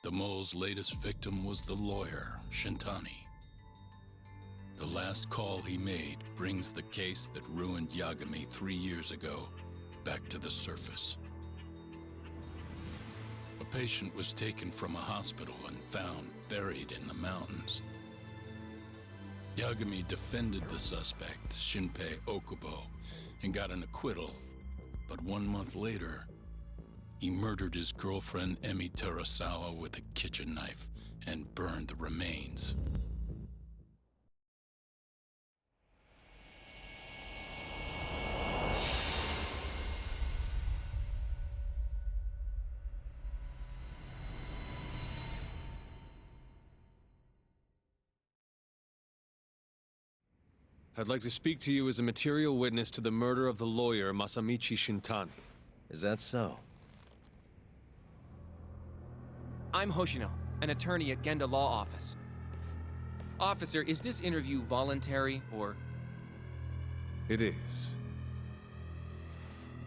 The mole's latest victim was the lawyer, Shintani. The last call he made brings the case that ruined Yagami 3 years ago back to the surface. A patient was taken from a hospital and found buried in the mountains. Yagami defended the suspect, Shinpei Okubo, and got an acquittal. But 1 month later, he murdered his girlfriend Emi Terasawa with a kitchen knife and burned the remains. I'd like to speak to you as a material witness to the murder of the lawyer Masamichi Shintani. Is that so? I'm Hoshino, an attorney at Genda Law Office. Officer, is this interview voluntary, or...? It is.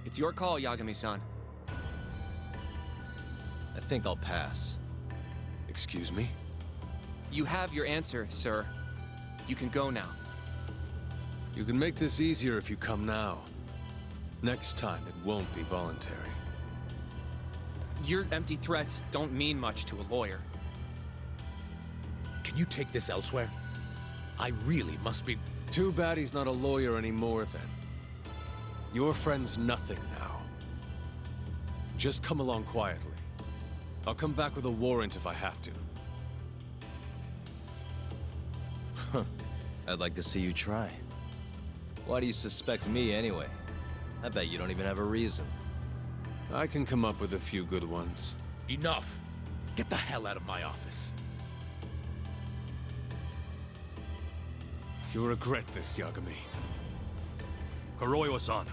It's your call, Yagami-san. I think I'll pass. Excuse me? You have your answer, sir. You can go now. You can make this easier if you come now. Next time, it won't be voluntary. Your empty threats don't mean much to a lawyer. Can you take this elsewhere? I really must be... Too bad he's not a lawyer anymore, then. Your friend's nothing now. Just come along quietly. I'll come back with a warrant if I have to. I'd like to see you try. Why do you suspect me anyway? I bet you don't even have a reason. I can come up with a few good ones. Enough! Get the hell out of my office. You'll regret this, Yagami. Kuroiwa-san.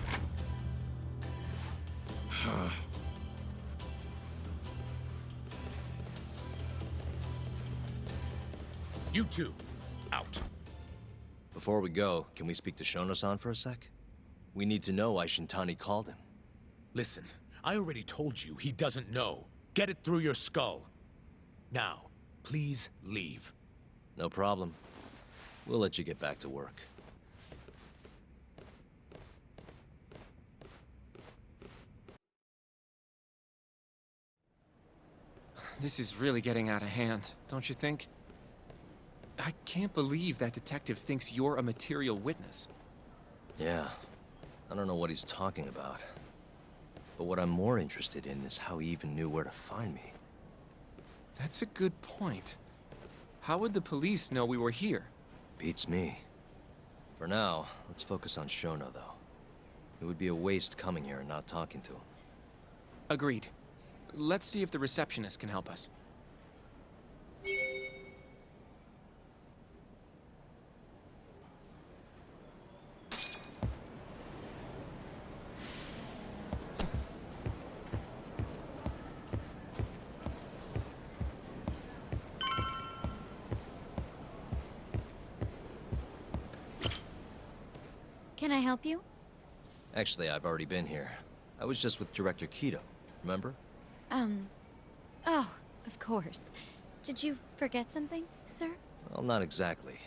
You two, out. Before we go, can we speak to Shono-san for a sec? We need to know why Shintani called him. Listen, I already told you he doesn't know. Get it through your skull. Now, please leave. No problem. We'll let you get back to work. This is really getting out of hand, don't you think? I can't believe that detective thinks you're a material witness. Yeah. I don't know what he's talking about. But what I'm more interested in is how he even knew where to find me. That's a good point. How would the police know we were here? Beats me. For now, let's focus on Shono, though. It would be a waste coming here and not talking to him. Agreed. Let's see if the receptionist can help us. Can I help you? Actually, I've already been here. I was just with Director Kido, remember? Oh, of course. Did you forget something, sir? Well, not exactly.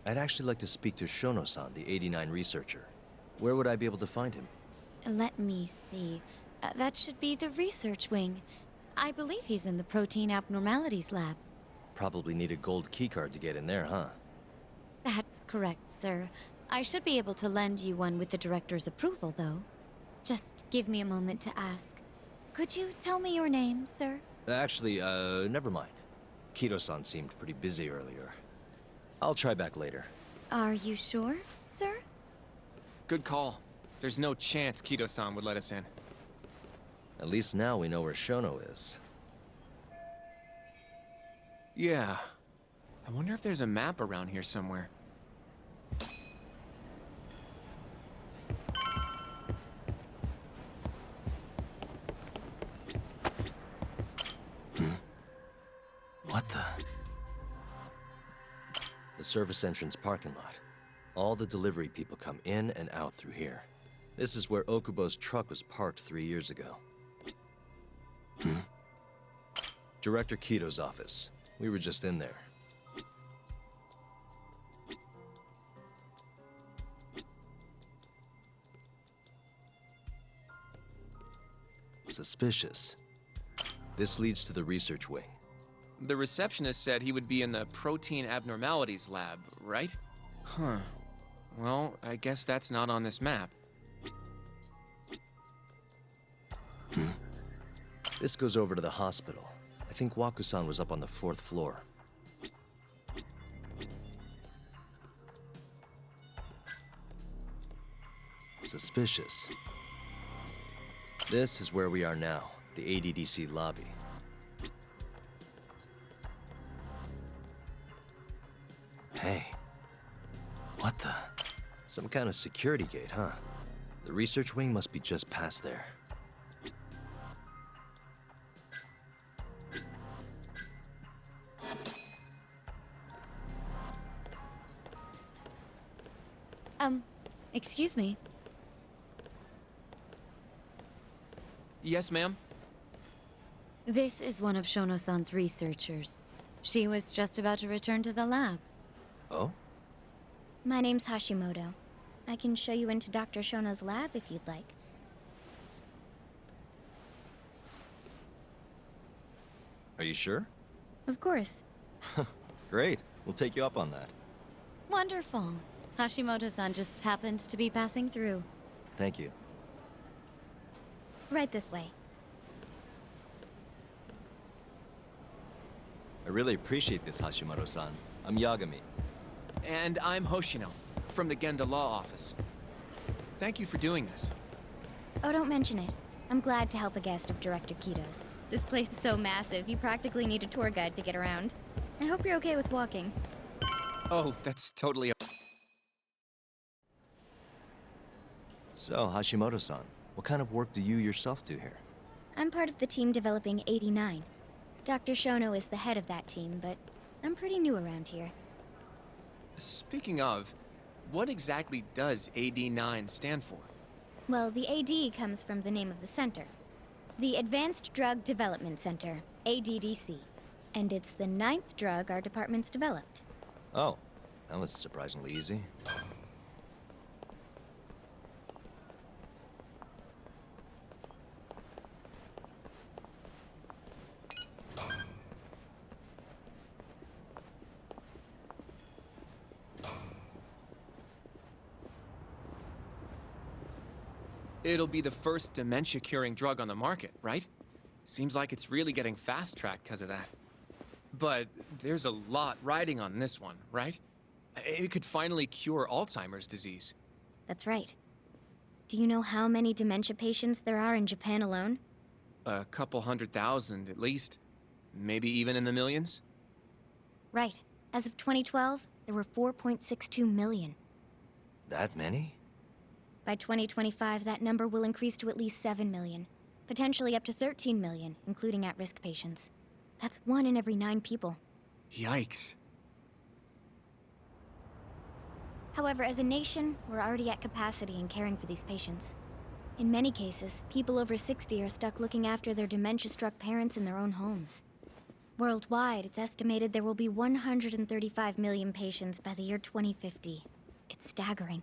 I'd actually like to speak to Shono-san, the 89 researcher. Where would I be able to find him? Let me see. That should be the research wing. I believe he's in the protein abnormalities lab. Probably need a gold keycard to get in there, huh? That's correct, sir. I should be able to lend you one with the director's approval, though. Just give me a moment to ask. Could you tell me your name, sir? Actually, never mind. Kido-san seemed pretty busy earlier. I'll try back later. Are you sure, sir? Good call. There's no chance Kido-san would let us in. At least now we know where Shono is. Yeah. I wonder if there's a map around here somewhere. What the? The service entrance parking lot. All the delivery people come in and out through here. This is where Okubo's truck was parked 3 years ago. Director Kito's office. We were just in there. Suspicious. This leads to the research wing. The receptionist said he would be in the protein abnormalities lab, right? Huh. Well, I guess that's not on this map. This goes over to the hospital. I think Wakusan was up on the 4th floor. Suspicious. This is where we are now, the ADDC lobby. Hey. What the? Some kind of security gate, huh? The research wing must be just past there. Excuse me. Yes, ma'am? This is one of Shono-san's researchers. She was just about to return to the lab. Oh? My name's Hashimoto. I can show you into Dr. Shono's lab if you'd like. Are you sure? Of course. Great. We'll take you up on that. Wonderful. Hashimoto-san just happened to be passing through. Thank you. Right this way. I really appreciate this, Hashimoto-san. I'm Yagami. And I'm Hoshino, from the Genda Law Office. Thank you for doing this. Oh, don't mention it. I'm glad to help a guest of Director Kito's. This place is so massive, you practically need a tour guide to get around. I hope you're okay with walking. Oh, that's totally... So, Hashimoto-san, what kind of work do you yourself do here? I'm part of the team developing 89. Dr. Shono is the head of that team, but I'm pretty new around here. Speaking of, what exactly does AD9 stand for? Well, the AD comes from the name of the center. The Advanced Drug Development Center, ADDC. And it's the 9th drug our department's developed. Oh, that was surprisingly easy. It'll be the first dementia-curing drug on the market, right? Seems like it's really getting fast-tracked because of that. But there's a lot riding on this one, right? It could finally cure Alzheimer's disease. That's right. Do you know how many dementia patients there are in Japan alone? A couple 100,000 at least. Maybe even in the millions? Right. As of 2012, there were 4.62 million. That many? By 2025, that number will increase to at least 7 million. Potentially up to 13 million, including at-risk patients. That's 1 in every 9 people. Yikes. However, as a nation, we're already at capacity in caring for these patients. In many cases, people over 60 are stuck looking after their dementia-struck parents in their own homes. Worldwide, it's estimated there will be 135 million patients by the year 2050. It's staggering.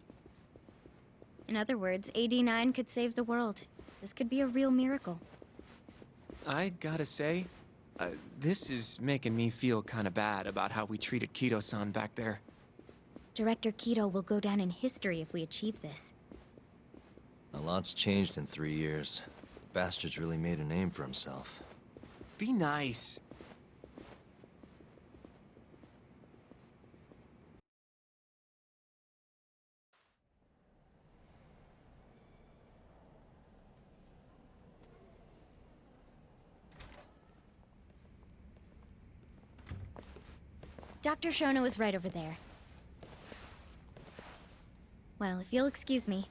In other words, AD9 could save the world. This could be a real miracle. I gotta say, this is making me feel kinda bad about how we treated Kito-san back there. Director Kito will go down in history if we achieve this. A lot's changed in 3 years. The bastard's really made a name for himself. Be nice. Dr. Shono is right over there. Well, if you'll excuse me.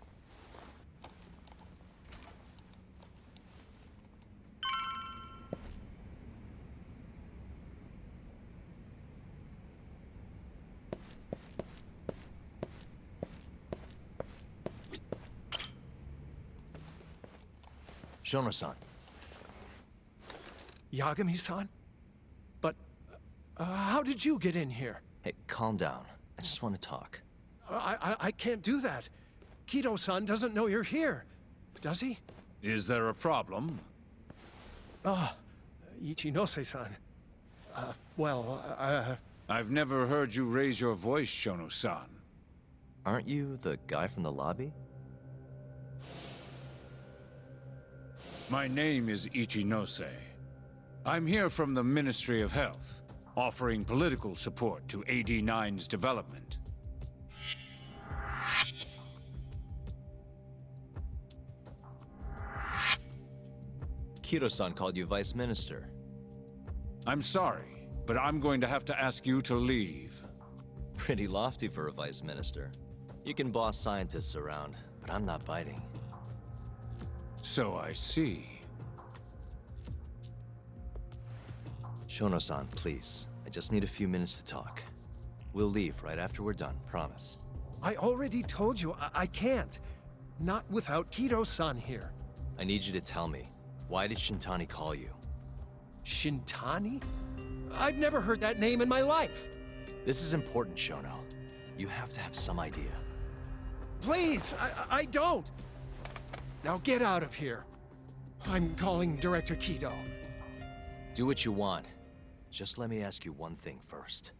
Shono-san. Yagami-san? How did you get in here? Hey, calm down. I just want to talk. I can't do that. Kido-san doesn't know you're here, does he? Is there a problem? Ichinose-san. I've never heard you raise your voice, Shono-san. Aren't you the guy from the lobby? My name is Ichinose. I'm here from the Ministry of Health, offering political support to AD9's development. Kido-san called you Vice Minister. I'm sorry, but I'm going to have to ask you to leave. Pretty lofty for a Vice Minister. You can boss scientists around, but I'm not biting. So I see. Shono-san, please. I just need a few minutes to talk. We'll leave right after we're done, promise. I already told you I can't. Not without Kido-san here. I need you to tell me, why did Shintani call you? Shintani? I've never heard that name in my life. This is important, Shono. You have to have some idea. Please, I don't. Now get out of here. I'm calling Director Kido. Do what you want. Just let me ask you one thing first.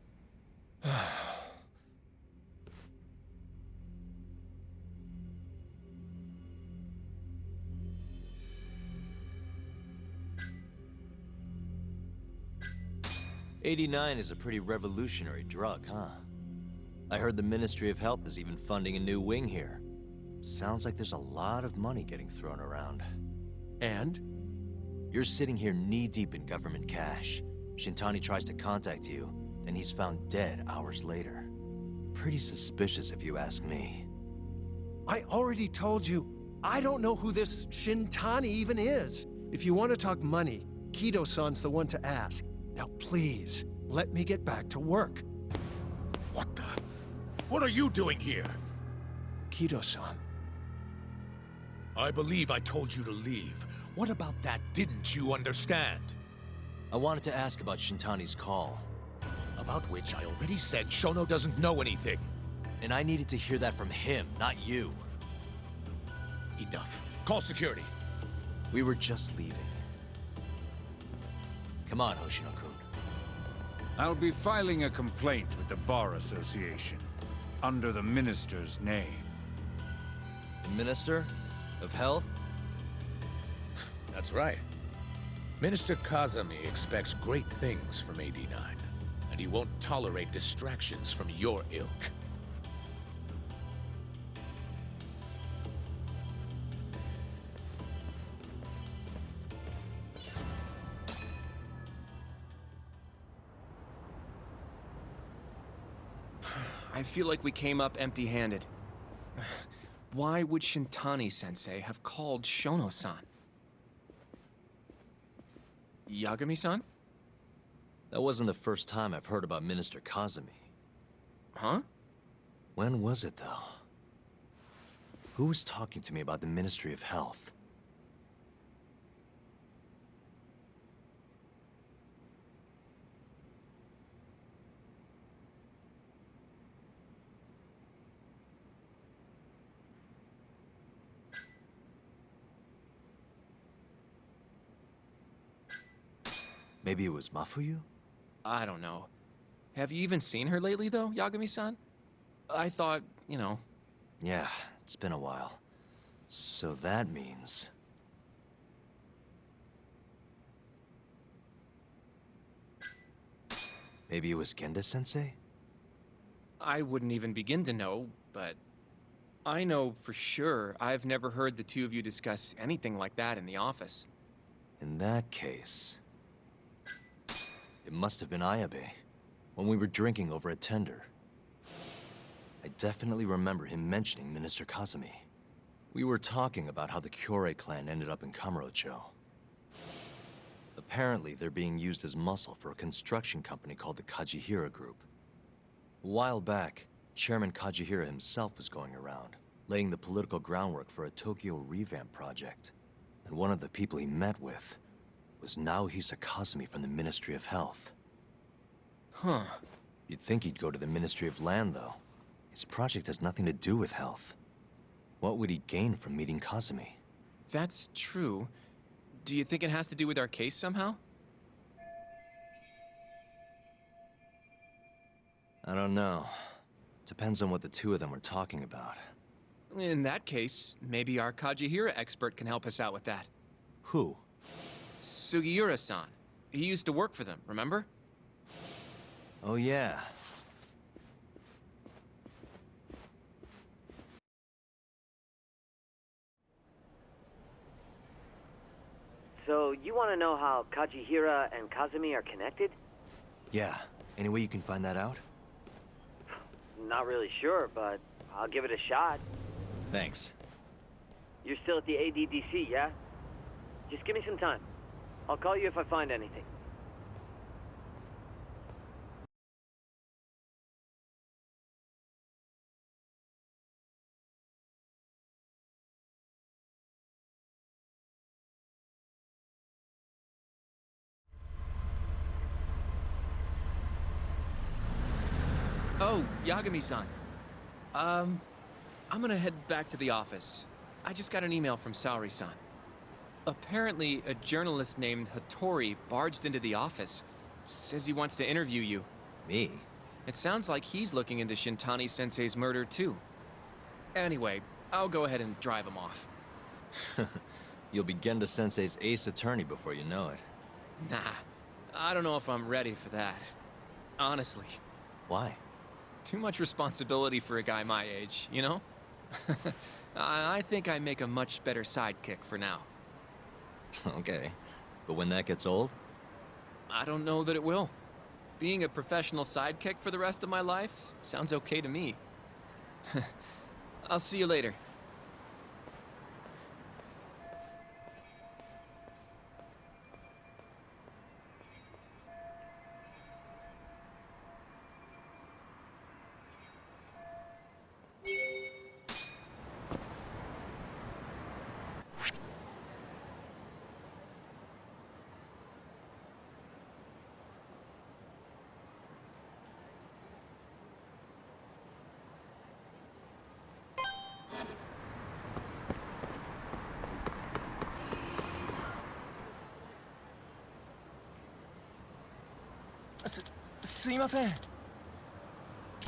89 is a pretty revolutionary drug, huh? I heard the Ministry of Health is even funding a new wing here. Sounds like there's a lot of money getting thrown around. And? You're sitting here knee-deep in government cash. Shintani tries to contact you, then he's found dead hours later. Pretty suspicious if you ask me. I already told you, I don't know who this Shintani even is. If you want to talk money, Kido-san's the one to ask. Now please, let me get back to work. What the? What are you doing here? Kido-san. I believe I told you to leave. What about that didn't you understand? I wanted to ask about Shintani's call. About which I already said Shono doesn't know anything. And I needed to hear that from him, not you. Enough. Call security. We were just leaving. Come on, Hoshino-kun. I'll be filing a complaint with the Bar Association, under the Minister's name. The Minister of Health? That's right. Minister Kazami expects great things from AD9, and he won't tolerate distractions from your ilk. I feel like we came up empty-handed. Why would Shintani-sensei have called Shono-san? Yagami-san? That wasn't the first time I've heard about Minister Kazami. Huh? When was it, though? Who was talking to me about the Ministry of Health? Maybe it was Mafuyu? I don't know. Have you even seen her lately, though, Yagami-san? I thought, you know... Yeah, it's been a while. So that means... Maybe it was Genda-sensei? I wouldn't even begin to know, but... I know for sure I've never heard the two of you discuss anything like that in the office. In that case... It must have been Ayabe, when we were drinking over a tender. I definitely remember him mentioning Minister Kazami. We were talking about how the Kyorei clan ended up in Kamurocho. Apparently, they're being used as muscle for a construction company called the Kajihira Group. A while back, Chairman Kajihira himself was going around, laying the political groundwork for a Tokyo revamp project. And one of the people he met with was Naohisa Kazami from the Ministry of Health. Huh. You'd think he'd go to the Ministry of Land, though. His project has nothing to do with health. What would he gain from meeting Kazumi? That's true. Do you think it has to do with our case somehow? I don't know. Depends on what the two of them were talking about. In that case, maybe our Kajihira expert can help us out with that. Who? Sugiura-san. He used to work for them, remember? Oh, yeah. So, you want to know how Kajihira and Kazumi are connected? Yeah. Any way you can find that out? Not really sure, but I'll give it a shot. Thanks. You're still at the ADDC, yeah? Just give me some time. I'll call you if I find anything. Oh, Yagami-san. I'm gonna head back to the office. I just got an email from Saori-san. Apparently, a journalist named Hattori barged into the office. Says he wants to interview you. Me? It sounds like he's looking into Shintani-sensei's murder, too. Anyway, I'll go ahead and drive him off. You'll be Genda-sensei's ace attorney before you know it. Nah, I don't know if I'm ready for that. Honestly. Why? Too much responsibility for a guy my age, you know? I think I make a much better sidekick for now. Okay. But when that gets old? I don't know that it will. Being a professional sidekick for the rest of my life sounds okay to me. I'll see you later.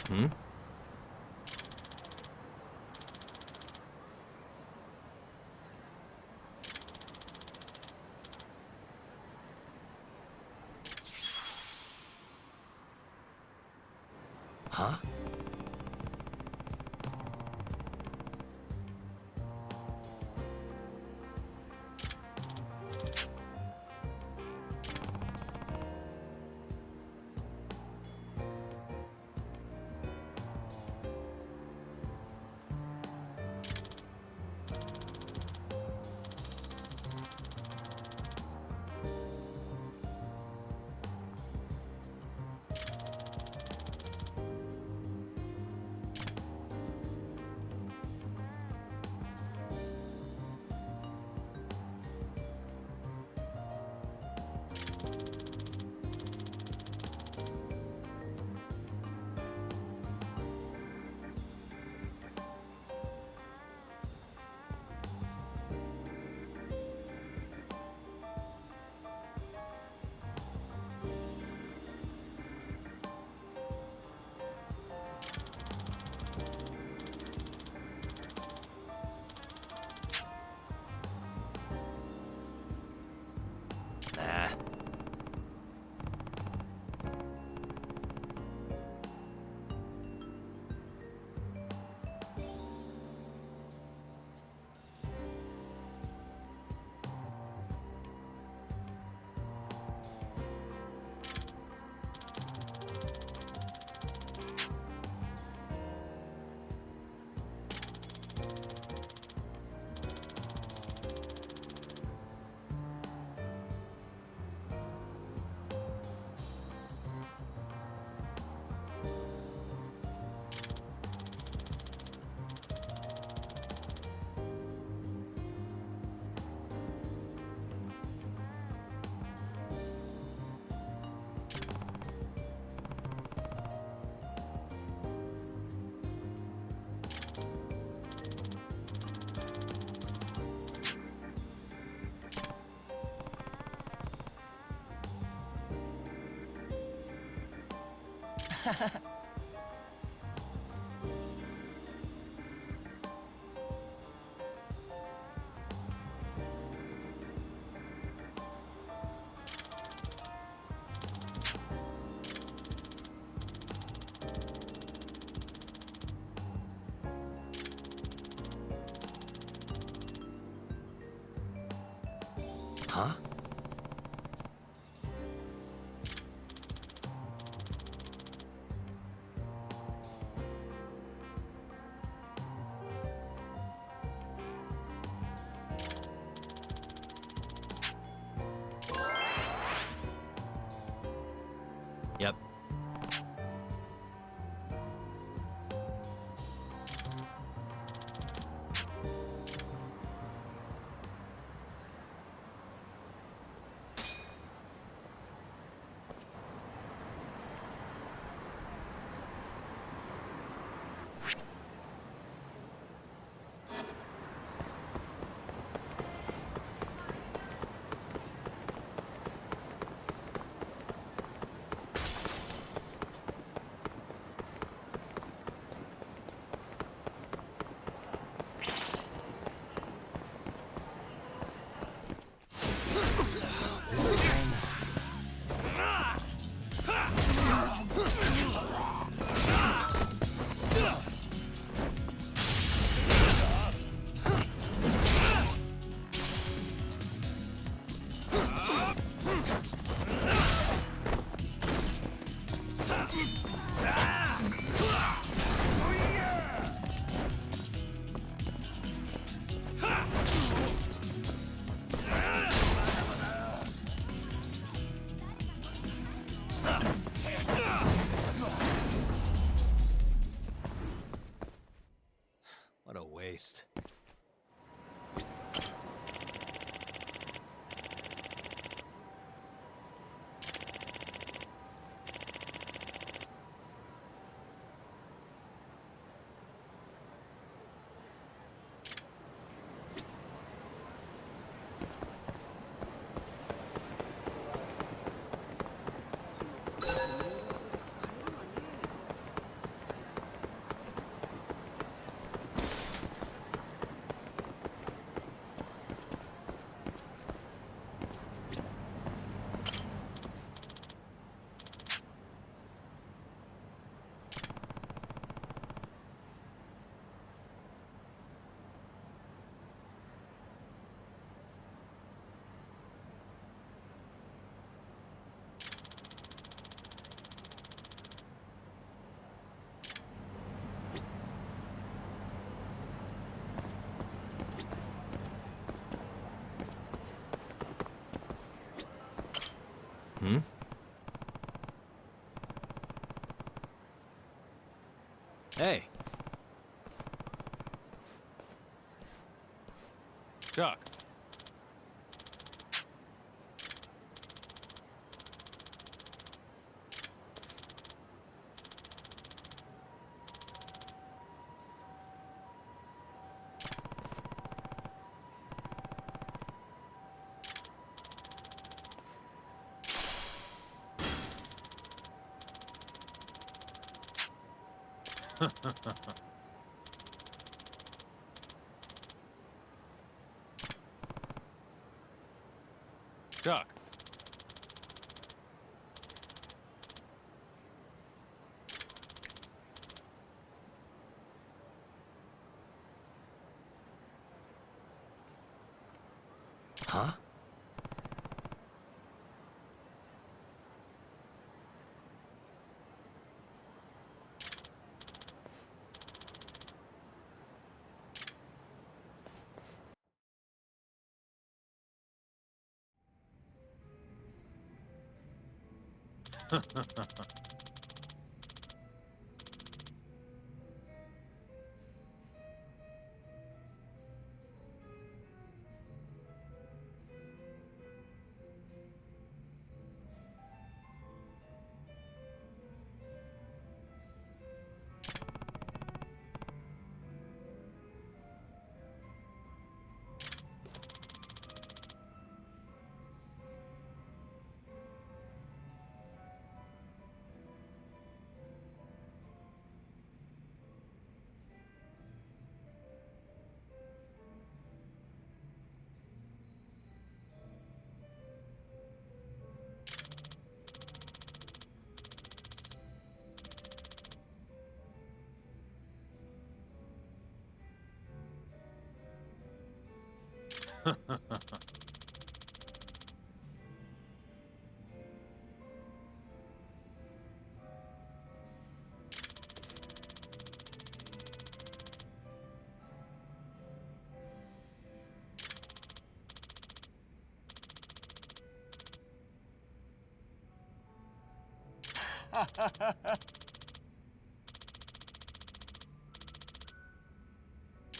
Hmm? Huh? Huh? Yep. This again. What a waste. Hmm? Hey. Chuck. Chuck. Huh?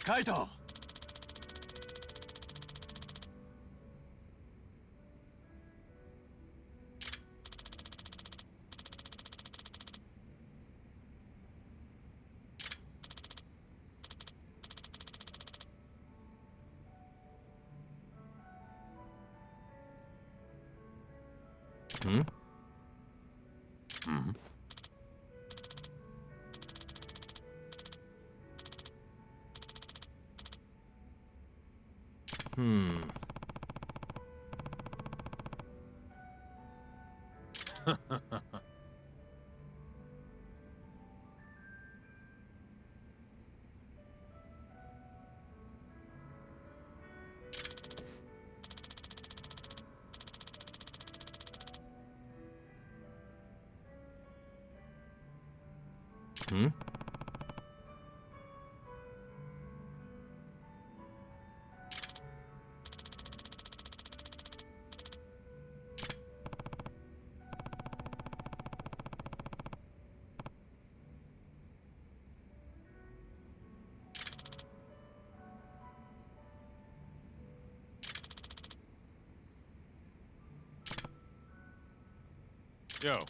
カイト。Hmm? Hmm? Hmm. Hmm? Yo.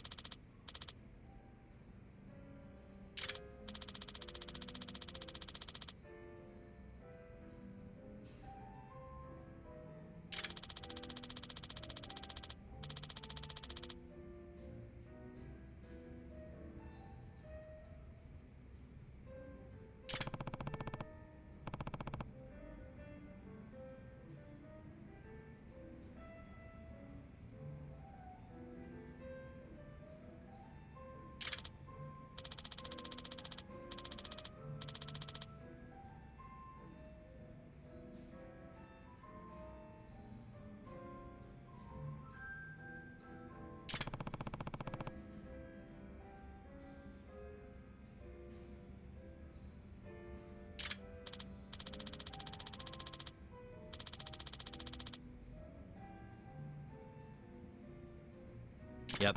Yep.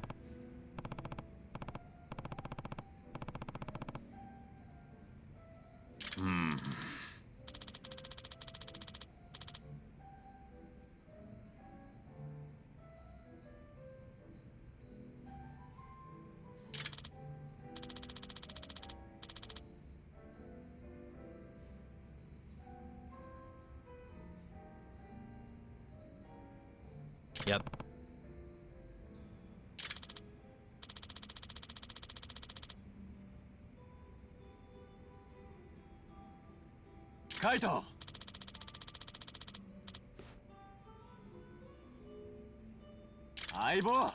Hmm. Yep. Kaito! 相棒